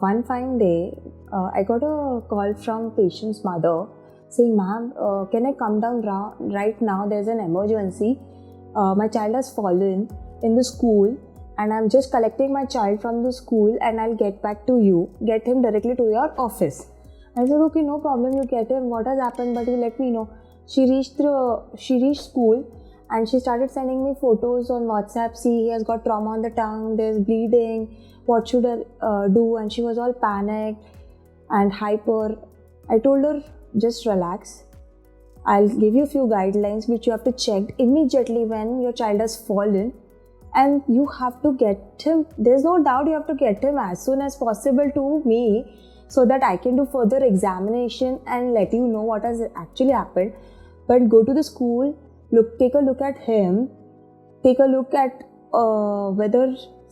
One fine day, I got a call from patient's mother saying, "Ma'am, can I come down right now? There's an emergency. My child has fallen in the school and I'm just collecting my child from the school and I'll get back to you. Get him directly to your office." I said, "Okay, no problem, you get him. What has happened, but you let me know." She reached school and she started sending me photos on WhatsApp. See, he has got trauma on the tongue, there's bleeding, what should I do? And she was all panicked and hyper. I told her, just relax. I'll give you a few guidelines which you have to check immediately when your child has fallen, and you have to get him, there's no doubt you have to get him as soon as possible to me so that I can do further examination and let you know what has actually happened. But go to the school, take a look at him, take a look at whether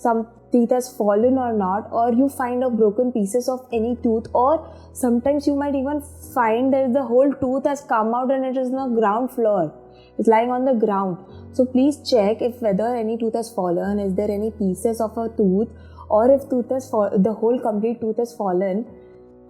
some teeth has fallen or not, or you find a broken pieces of any tooth, or sometimes you might even find that the whole tooth has come out and it is on the ground floor. It's lying on the ground. So please check if whether any tooth has fallen, is there any pieces of a tooth, or if the whole complete tooth has fallen.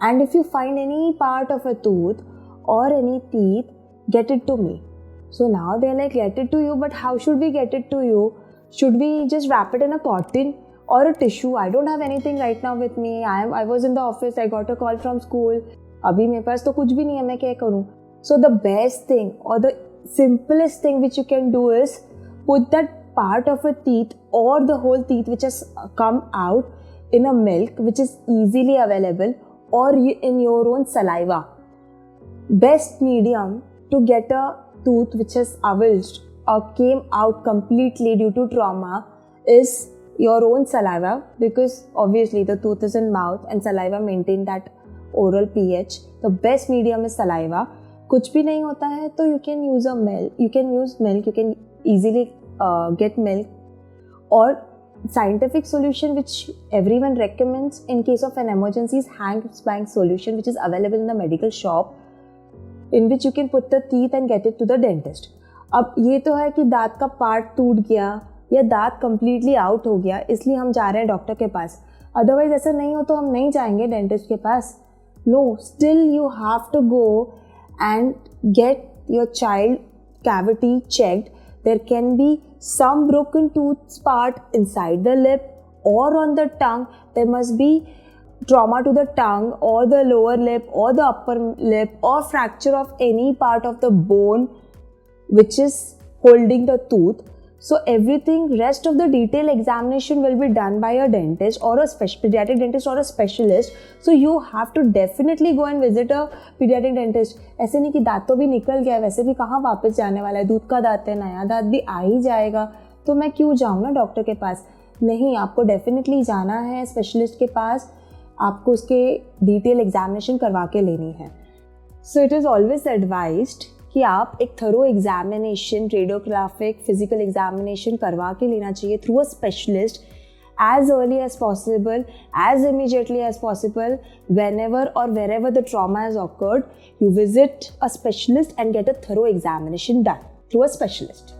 And if you find any part of a tooth or any teeth, get it to me. So now they're like, get it to you, but how should we get it to you? Should we just wrap it in a cotton or a tissue? I don't have anything right now with me. I was in the office, I got a call from school. Abhi mere paas to kuch bhi nahi hai, main kya karu? So the best thing or the simplest thing which you can do is put that part of a teeth or the whole teeth which has come out in a milk which is easily available, or in your own saliva. Best medium to get a tooth which has avulsed or came out completely due to trauma is your own saliva, because obviously the tooth is in mouth and saliva maintain that oral pH. The best medium is saliva. कुछ भी नहीं होता है तो you can use milk, you can easily get milk, or scientific solution which everyone recommends in case of an emergency is Hank's solution, which is available in the medical shop, in which you can put the teeth and get it to the dentist. अब ये तो है कि दांत का part टूट गया या दांत completely out हो गया इसलिए हम जा रहे हैं डॉक्टर के पास. अदरवाइज ऐसा नहीं हो तो हम नहीं जाएंगे डेंटिस्ट के पास. No, still you have to go and get your child cavity checked. There can be some broken tooth part inside the lip or on the tongue. There must be trauma to the tongue or the lower lip or the upper lip, or fracture of any part of the bone which is holding the tooth. So everything, rest of the detailed examination will be done by a dentist or a pediatric dentist or a specialist. So you have to definitely go and visit a pediatric dentist. ऐसे नहीं कि दांत तो भी निकल गया, वैसे भी कहाँ वापस जाने वाला है, दूध का दांत है, नया दांत भी आ ही जाएगा, तो मैं क्यों जाऊँ ना डॉक्टर के पास. नहीं, आपको डेफिनेटली जाना है स्पेशलिस्ट के पास, आपको उसके डिटेल एग्जामिनेशन करवा के लेनी है. So it is always advised कि आप एक thorough examination, radiographic physical examination करवा के लेना चाहिए through a specialist as early as possible, as immediately as possible. Whenever or wherever the trauma has occurred, you visit a specialist and get a thorough examination done through a specialist.